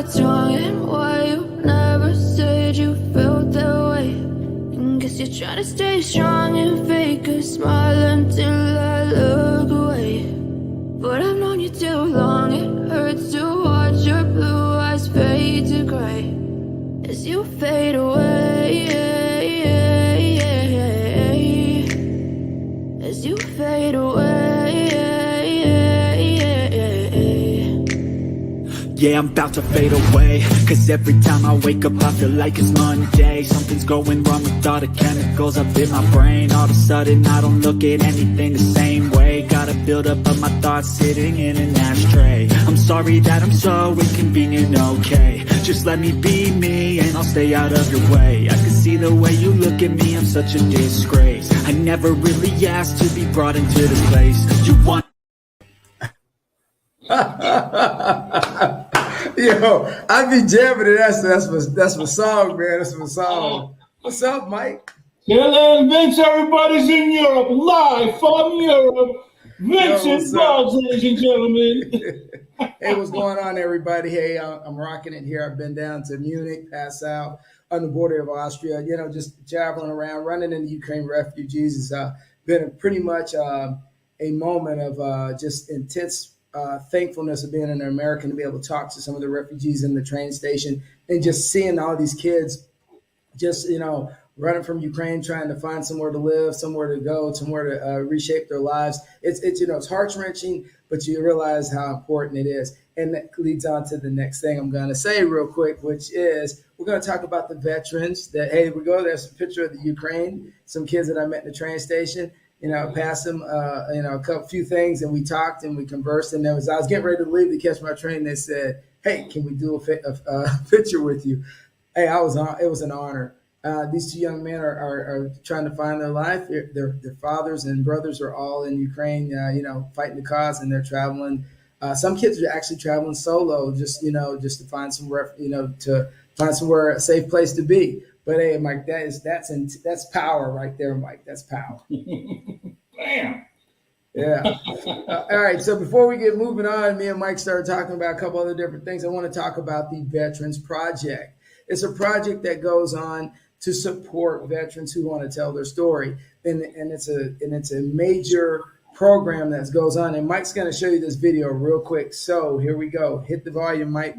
what's wrong and why you never said you felt that way. And guess you're trying to stay strong and fake a smile until I look away. But I've known you too long, it hurts to watch your blue eyes fade to gray as you fade away, as you fade away. Yeah, I'm about to fade away, cause every time I wake up I feel like it's Monday. Something's going wrong with all the chemicals up in my brain. All of a sudden I don't look at anything the same way. Got a buildup of my thoughts sitting in an ashtray. I'm sorry that I'm so inconvenient, okay. Just let me be me and I'll stay out of your way. I can see the way you look at me, I'm such a disgrace. I never really asked to be brought into this place. You want Yo, I be jamming it. That's my song, man. That's my song. What's up, Mike? Hello, Vince. Everybody's in Europe, live from Europe. Vincent Boggs, ladies and gentlemen. Hey, what's going on, everybody? Hey, I'm rocking it here. I've been down to Munich, Passau, on the border of Austria. You know, just traveling around, running into Ukraine refugees. It's been pretty much a moment of just intense thankfulness of being an American to be able to talk to some of the refugees in the train station and just seeing all these kids just, you know, running from Ukraine, trying to find somewhere to live, somewhere to go, somewhere to reshape their lives. It's you know, it's heart-wrenching, but you realize how important it is. And that leads on to the next thing I'm going to say real quick, which is we're going to talk about the veterans that, hey, we go, there's a picture of the Ukraine, some kids that I met in the train station. You know, passed them, you know, few things, and we talked and we conversed. And I was getting ready to leave to catch my train. They said, "Hey, can we do a picture with you?" Hey, it was an honor. These two young men are trying to find their life. Their fathers and brothers are all in Ukraine, you know, fighting the cause, and they're traveling. Some kids are actually traveling solo, just to find to find somewhere a safe place to be. But hey, Mike, that's power right there, Mike. That's power. Bam. Yeah. All right. So before we get moving on, me and Mike started talking about a couple other different things. I want to talk about the Veterans Project. It's a project that goes on to support veterans who want to tell their story, and it's a major program that goes on. And Mike's going to show you this video real quick. So here we go. Hit the volume, Mike.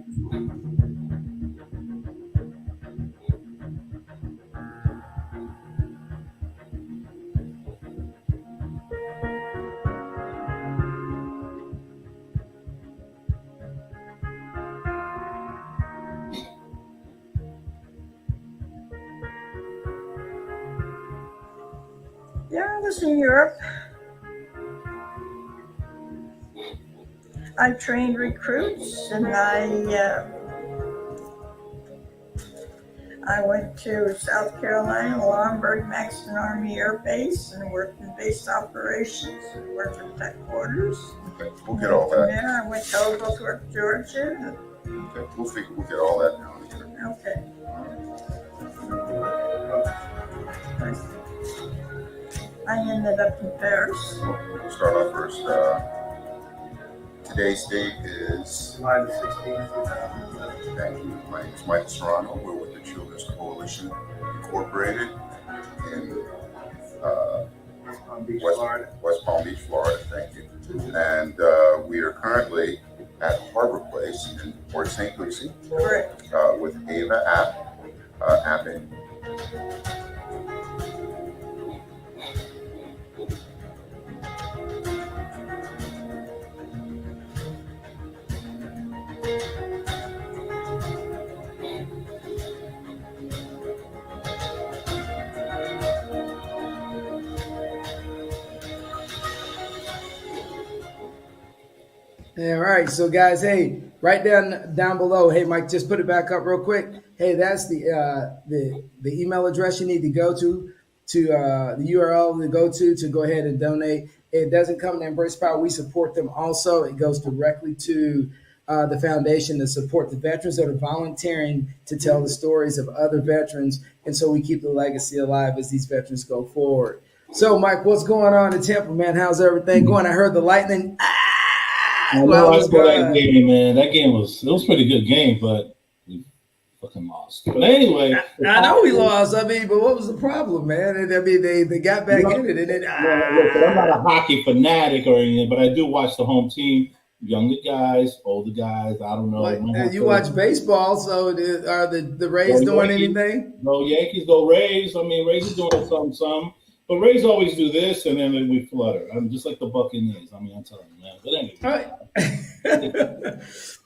Yeah, I was in Europe. I trained recruits, and I went to South Carolina, Laurinburg Maxton Army Air Base, and worked in base operations and worked in tech quarters. Okay, we'll get all that. Yeah, I went to Oglethorpe, Georgia. Okay, we'll get all that down here. Okay. I ended up in Paris. We'll start off first. Today's date is July the 16th. Thank you. My name is Michael Serrano. We're with the Children's Coalition Incorporated in West Palm Beach, Florida. West Palm Beach, Florida. Thank you. And we are currently at Harbor Place in Port St. Lucie Correct. with Ava Appin. All right, so guys, hey, right down below. Hey, Mike, just put it back up real quick. Hey, that's the email address you need to go to the URL to go ahead and donate. It doesn't come to Embrace Power. We support them also. It goes directly to the foundation to support the veterans that are volunteering to tell the stories of other veterans, and so we keep the legacy alive as these veterans go forward. So, Mike, what's going on in Tampa, man? How's everything going? I heard the Lightning. I know I saw that game, man. That game was a pretty good game, but fucking lost. But anyway, I know we lost. I mean, but what was the problem, man? I mean, they got back in it, and then look, I'm not a hockey fanatic or anything, but I do watch the home team. Younger guys, older guys. I don't know. Like, you watch baseball, so are the Rays doing anything? No, Yankees, go Rays. I mean, Rays are doing something. But Rays always do this, and then we flutter. I'm just like the Buccaneers. I mean, I'm telling you, man. But anyway. Right.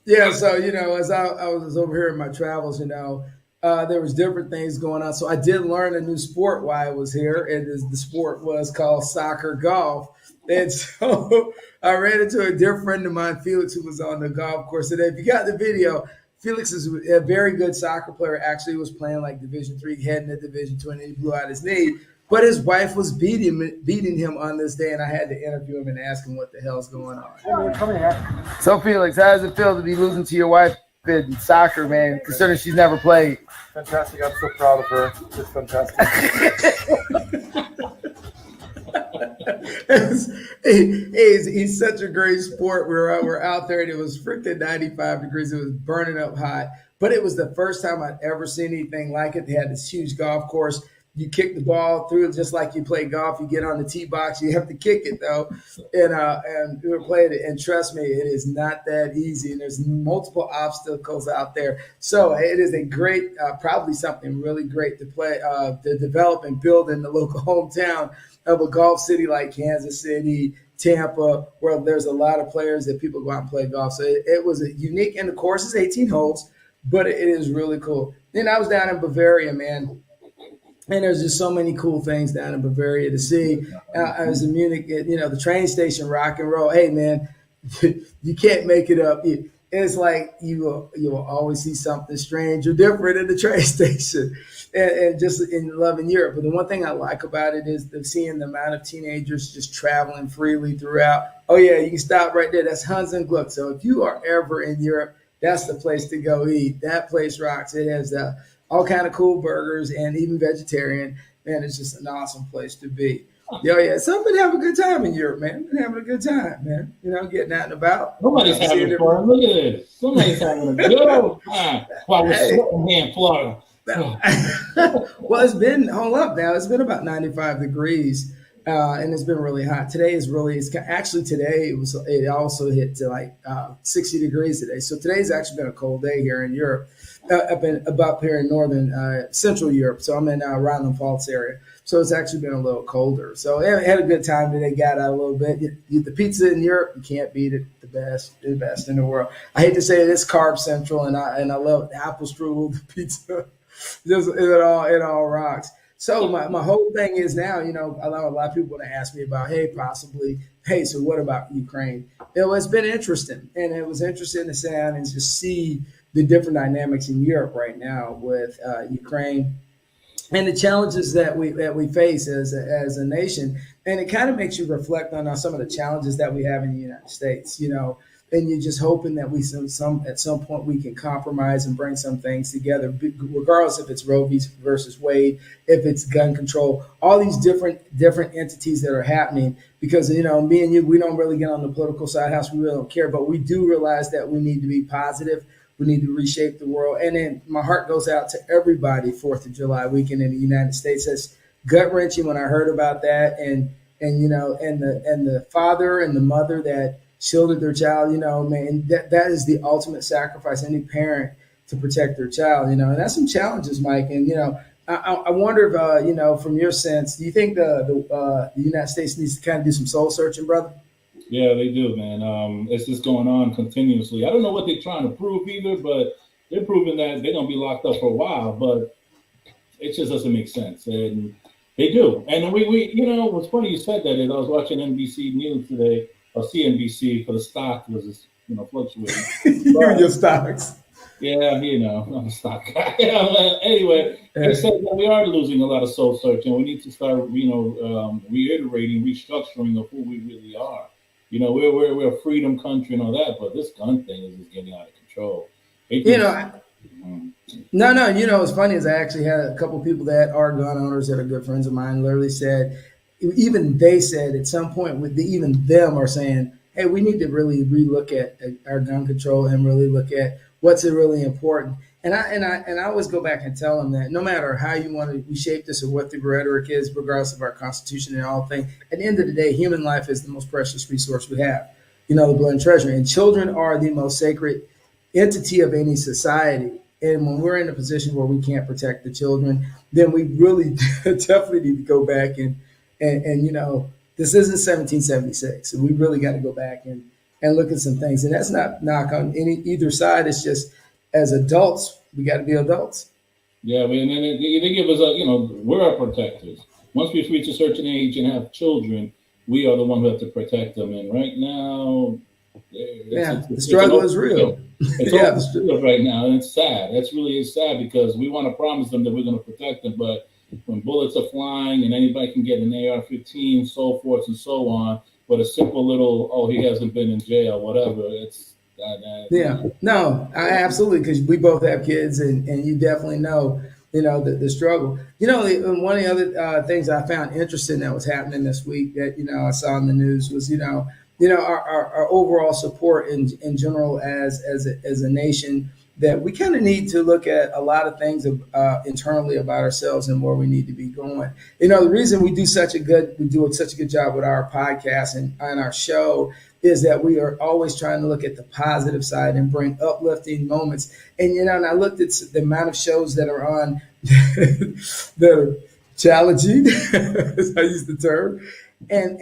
Yeah, so, as I was over here in my travels, there was different things going on. So I did learn a new sport while I was here, and the sport was called soccer golf. And so I ran into a dear friend of mine, Felix, who was on the golf course today. If you got the video, Felix is a very good soccer player. Actually, was playing like Division III, heading to Division II, and he blew out his knee. But his wife was beating him on this day, and I had to interview him and ask him what the hell's going on. Come here. So, Felix, how does it feel to be losing to your wife in soccer, man, considering she's never played? Fantastic. I'm so proud of her. It's fantastic. He's such a great sport. We're out there, and it was freaking 95 degrees. It was burning up hot. But it was the first time I'd ever seen anything like it. They had this huge golf course. You kick the ball through it just like you play golf. You get on the tee box. You have to kick it, though. And we were playing it. And trust me, it is not that easy. And there's multiple obstacles out there. So it is a great, probably something really great to play, to develop and build in the local hometown of a golf city like Kansas City, Tampa, where there's a lot of players that people go out and play golf. So it was a unique, and the course is 18 holes, but it is really cool. Then I was down in Bavaria, man. And there's just so many cool things down in Bavaria to see. I was in Munich, the train station, rock and roll. Hey, man, you can't make it up. It's like you will always see something strange or different in the train station, and just in loving Europe. But the one thing I like about it is seeing the amount of teenagers just traveling freely throughout. Oh, yeah, you can stop right there. That's Hans and Gluck. So if you are ever in Europe, that's the place to go eat. That place rocks. It has all kind of cool burgers and even vegetarian. Man, it's just an awesome place to be. Yeah. So I've been having a good time in Europe, man. Been having a good time, man. Getting out and about. Nobody's having fun. Look at this. Somebody's having a good time while we're sitting here in Florida. Well, hold up now. It's been about 95 degrees, and it's been really hot. Today it also hit to like 60 degrees today. So today's actually been a cold day here in Europe. Up here in northern Central Europe. So I'm in Rheinland-Pfalz area. So it's actually been a little colder. So I had a good time today, got out a little bit. The pizza in Europe, you can't beat it. The best in the world. I hate to say it, it's carb central, and I love the apple strudel, the pizza. Just it all rocks. So my whole thing is now, I allow a lot of people to ask me about, so what about Ukraine? It's been interesting, and it was interesting to sit down and just see the different dynamics in Europe right now with Ukraine and the challenges that we face as a nation. And it kind of makes you reflect on some of the challenges that we have in the United States, and you're just hoping that at some point we can compromise and bring some things together, regardless if it's Roe versus Wade, if it's gun control, all these different entities that are happening. Because, me and you, we don't really get on the political side house. We really don't care, but we do realize that we need to be positive. We need to reshape the world. And then my heart goes out to everybody 4th of July weekend in the United States. That's gut-wrenching when I heard about that. And the father and the mother that shielded their child, man, that is the ultimate sacrifice, any parent, to protect their child, and that's some challenges, Mike. And, I wonder if, from your sense, do you think the United States needs to kind of do some soul searching, brother? Yeah, they do, man. It's just going on continuously. I don't know what they're trying to prove either, but they're proving that they're going to be locked up for a while, but it just doesn't make sense. And they do. And we what's funny you said that is I was watching NBC News today, or CNBC, because the stock was, fluctuating. You and your stocks. Yeah, I'm a stock guy. Anyway, they said that we are losing a lot of soul searching. We need to start, reiterating, restructuring of who we really are. We're a freedom country and all that, but this gun thing is just getting out of control. No. What's funny is I actually had a couple of people that are gun owners that are good friends of mine literally said, even they said at some point, even them are saying, hey, we need to really relook at our gun control and really look at what's really important. And I always go back and tell them that no matter how you want to reshape this or what the rhetoric is, regardless of our constitution and all things, at the end of the day, human life is the most precious resource we have. The blood and treasure. And children are the most sacred entity of any society. And when we're in a position where we can't protect the children, then we really definitely need to go back and this isn't 1776. So we really got to go back and look at some things. And that's not knock on either side. It's just as adults, we got to be adults. Yeah, I mean, and they give us we're our protectors. Once we reach a certain age and have children, we are the one who have to protect them. And right now, the struggle is real. It's all right now, and it's sad. That's really is sad because we want to promise them that we're going to protect them, but when bullets are flying and anybody can get an AR-15, so forth and so on, but a simple little, he hasn't been in jail, whatever, it's No, I absolutely, because we both have kids, and you definitely know, the struggle. One of the other things I found interesting that was happening this week that I saw in the news was our overall support in general as a nation, that we kind of need to look at a lot of things internally about ourselves and where we need to be going. The reason we do such a good job with our podcast and our show is that we are always trying to look at the positive side and bring uplifting moments. And I looked at the amount of shows that are on that are challenging, as I use the term. And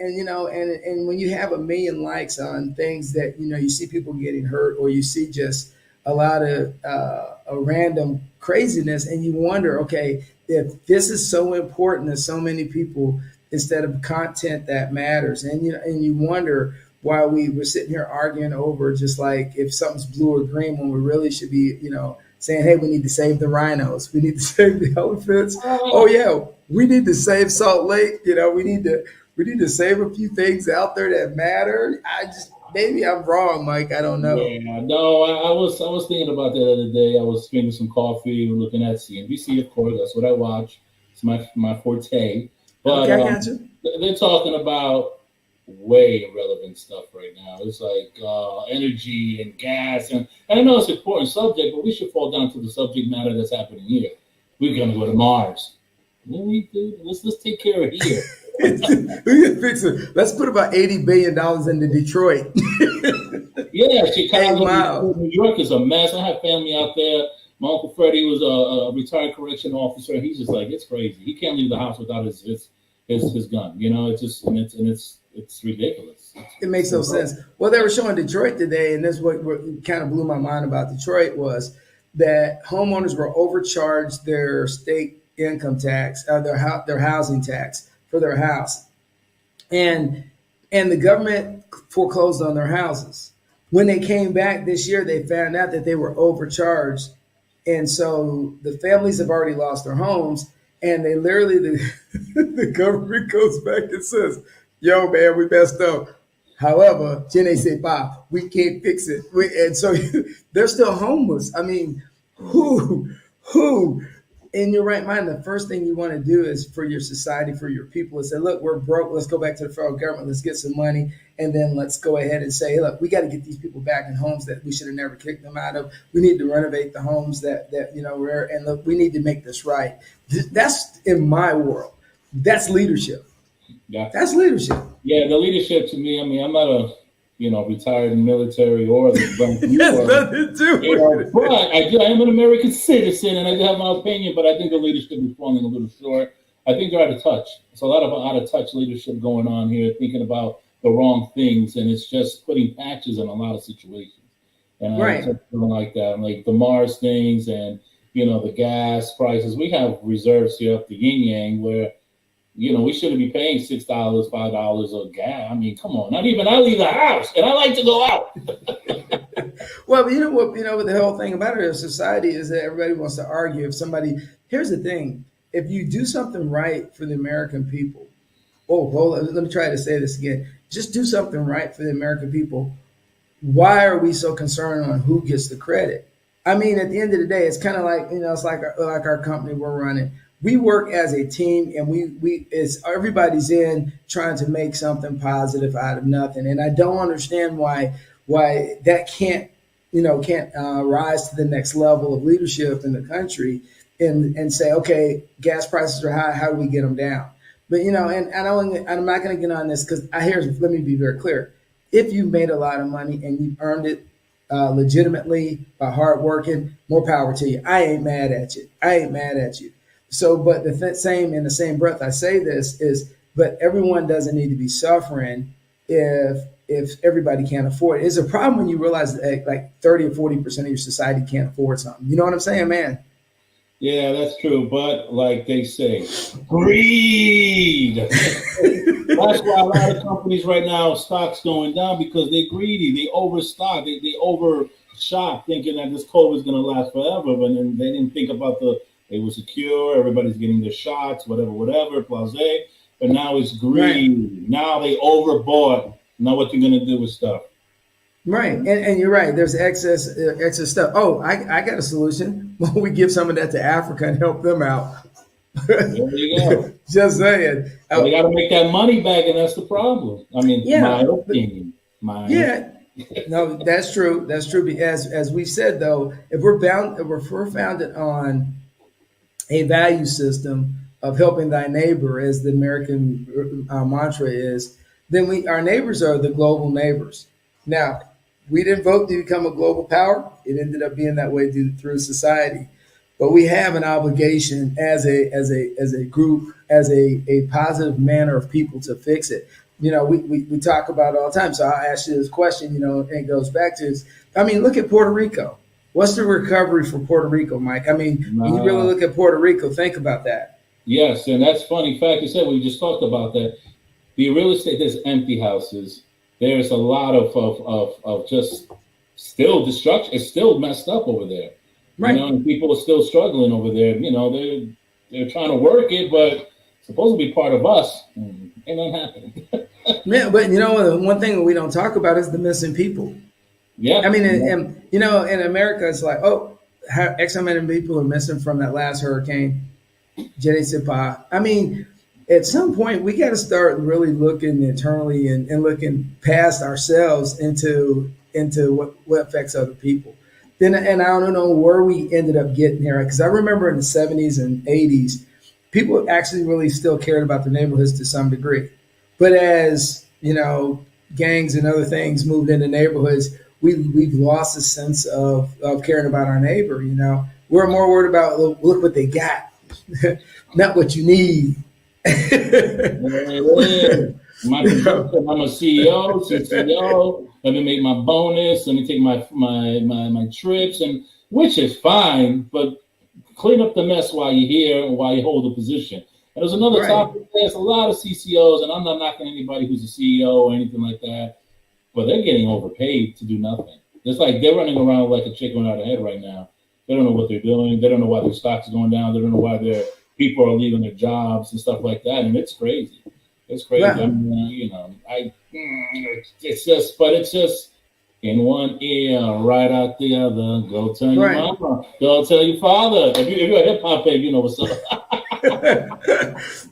when you have 1 million likes on things that you see people getting hurt, or you see just a lot of a random craziness, and you wonder, okay, if this is so important to so many people, instead of content that matters, and you wonder why we were sitting here arguing over just like if something's blue or green, when we really should be saying, hey, we need to save the rhinos, we need to save the elephants. Oh yeah, we need to save Salt Lake. We need to save a few things out there that matter. Maybe I'm wrong, Mike. I don't know. Yeah, no, I was thinking about that the other day. I was drinking some coffee and looking at CNBC, of course. That's what I watch. It's my forte. But okay, I got you. They're talking about way irrelevant stuff right now. It's like energy and gas. And I know it's an important subject, but we should fall down to the subject matter that's happening here. We're going to go to Mars. Really, dude? Let's take care of here. We can fix it. Let's put about $80 billion into Detroit. Yeah, Chicago, wow. New York is a mess. I have family out there. My Uncle Freddie was a retired correction officer. He's just like, it's crazy. He can't leave the house without his gun. It's just it's ridiculous. It makes no sense. Well, they were showing Detroit today, and this is what kind of blew my mind about Detroit was that homeowners were overcharged their state income tax, their housing tax for their house, and the government foreclosed on their houses. When they came back this year, they found out that they were overcharged, and so the families have already lost their homes, and they literally the government goes back and says, "Yo, man, we messed up. However, je ne sais pas, we can't fix it," and so they're still homeless. I mean, who? In your right mind, the first thing you want to do is for your society, for your people, is say, look, we're broke. Let's go back to the federal government. Let's get some money. And then let's go ahead and say, look, we got to get these people back in homes that we should have never kicked them out of. We need to renovate the homes that and look, we need to make this right. That's in my world. That's leadership. Yeah. That's leadership. Yeah, the leadership to me, I mean, I'm not a retired military or the Yes, nothing to do with it. But I am an American citizen, and I do have my opinion, but I think the leadership is falling a little short. I think they're out of touch. It's a lot of out-of-touch leadership going on here, thinking about the wrong things, and it's just putting patches in a lot of situations. And right. I feeling like that, like the Mars things and, the gas prices. We have reserves here up the yin-yang where, we shouldn't be paying $6, $5 of gas. I mean, come on. Not even I leave the house, and I like to go out. Well, you know what? The whole thing about it in society is that everybody wants to argue. Here's the thing: if you do something right for the American people, hold on, let me try to say this again. Just do something right for the American people. Why are we so concerned on who gets the credit? I mean, at the end of the day, it's kind of like it's like our company we're running. We work as a team, and everybody's in trying to make something positive out of nothing. And I don't understand why that can't can't rise to the next level of leadership in the country and say, okay, gas prices are high. How do we get them down? But and I'm not going to get on this because let me be very clear. If you made a lot of money and you earned it legitimately by hard working, more power to you. I ain't mad at you. I ain't mad at you. So, but in the same breath, I say this is, but everyone doesn't need to be suffering if everybody can't afford it. It's a problem when you realize that like 30 or 40% of your society can't afford something. You know what I'm saying, man? Yeah, that's true. But like they say, greed. That's why a lot of companies right now, stocks going down because they're greedy. They overstock. They overshot thinking that this COVID is going to last forever. But then they didn't think about they were secure. Everybody's getting their shots, whatever, blase. But now it's greed. Right. Now they overbought. Now what you're going to do with stuff. Right. And you're right. There's excess stuff. Oh, I got a solution. Why don't we give some of that to Africa and help them out? There you go. Just saying. They got to make that money back, and that's the problem. I mean, my opinion. No, that's true. That's true. As we said, though, if we're founded on a value system of helping thy neighbor, as the American mantra is, then our neighbors are the global neighbors. Now, we didn't vote to become a global power. It ended up being that way through society. But we have an obligation as a group, as a positive manner of people to fix it. We talk about it all the time. So I'll ask you this question, and it goes back to look at Puerto Rico. What's the recovery for Puerto Rico, Mike? When you really look at Puerto Rico, think about that. Yes, and that's funny fact you said. We just talked about that. The real estate, there's empty houses. There's a lot of just still destruction. It's still messed up over there. Right. And people are still struggling over there. They're trying to work it, but it's supposed to be part of us. Ain't nothing happening. Yeah, but one thing that we don't talk about is the missing people. Yeah. And in America, it's like, X amount of people are missing from that last hurricane. Je ne sais pas. At some point, we got to start really looking internally and looking past ourselves into what affects other people. And I don't know where we ended up getting here, because I remember in the 70s and 80s, people actually really still cared about their neighborhoods to some degree. But as, gangs and other things moved into neighborhoods, we've lost a sense of caring about our neighbor. We're more worried about, look what they got, not what you need. I'm a CEO. Let me make my bonus. Let me take my trips, and which is fine, but clean up the mess while you're here and while you hold the position. And there's another topic. There's a lot of CCOs, and I'm not knocking anybody who's a CEO or anything like that, but they're getting overpaid to do nothing. It's like they're running around like a chicken without a head right now. They don't know what they're doing. They don't know why their stock's going down. They don't know why their people are leaving their jobs and stuff like that. And it's crazy. It's crazy. Yeah. It's just in one ear, right out the other. Go tell your mama. Go tell your father. If you're a hip hop head, you know what's up.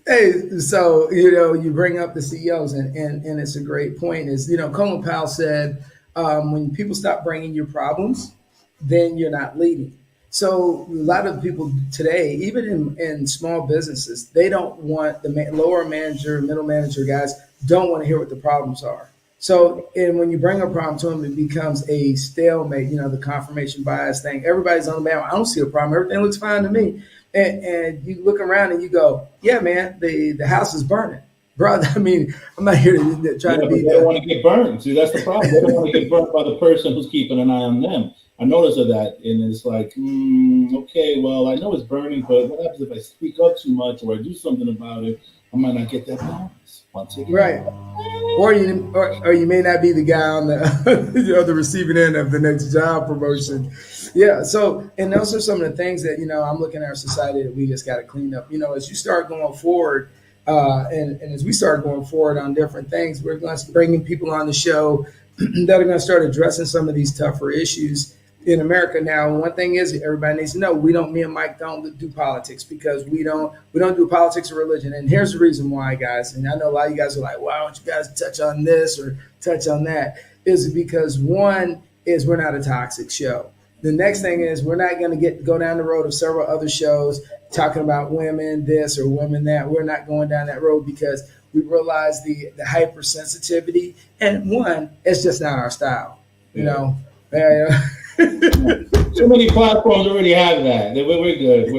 Hey, so you bring up the CEOs, and it's a great point. Is Colin Powell said, when people stop bringing you problems, then you're not leading. So a lot of people today, even in small businesses, they don't want the lower manager, middle manager guys don't want to hear what the problems are. So, and when you bring a problem to them, it becomes a stalemate, the confirmation bias thing. Everybody's on the man. I don't see a problem. Everything looks fine to me. And you look around and you go, yeah, man, the house is burning. Brother, I'm not here to try to be. They don't want to get burned. See, that's the problem. They don't want to get burned by the person who's keeping an eye on them. I noticed that, and it's like, okay, well, I know it's burning, but what happens if I speak up too much or I do something about it? I might not get that bonus once again. Right. Or you may not be the guy on the receiving end of the next job promotion. Yeah. So, and those are some of the things that, I'm looking at our society that we just got to clean up. As you start going forward, and as we start going forward on different things, we're going to bring people on the show that are going to start addressing some of these tougher issues in America. Now, one thing is everybody needs to know, me and Mike don't do politics, because we don't do politics or religion. And here's the reason why, guys. And I know a lot of you guys are like, why don't you guys touch on this or touch on that? Is because one, is we're not a toxic show. The next thing is we're not going to go down the road of several other shows talking about women this or women that. We're not going down that road because we realize the hypersensitivity. And one, it's just not our style. You know, so many platforms already have that. We're good.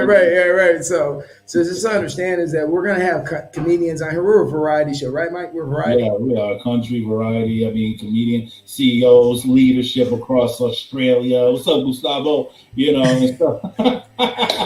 Right. So just understand is that we're going to have comedians on here. We're a variety show, right, Mike? We're variety. Yeah, we are country variety. I mean, comedian, CEOs, leadership across Australia. What's up, Gustavo? You know, and stuff.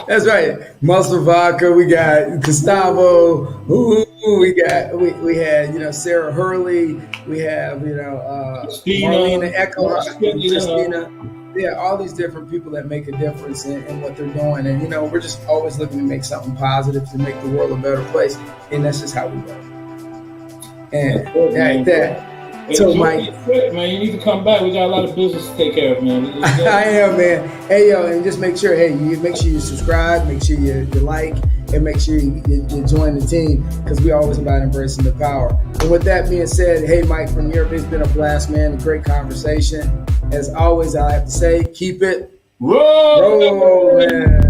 That's right. Muscle Vodka. We got Gustavo. We had Sarah Hurley. We have Christina, Marlena Echo, Christina. Yeah, all these different people that make a difference in what they're doing, and we're just always looking to make something positive to make the world a better place, and that's just how we go. And that. So, Mike, man, you need to come back. We got a lot of business to take care of, man. I am, man. Hey, yo, and just make sure, make sure you subscribe, make sure you like, and make sure you join the team because we're always about embracing the power. And with that being said, hey, Mike from Europe, it's been a blast, man. A great conversation. As always, I have to say, keep it rolling.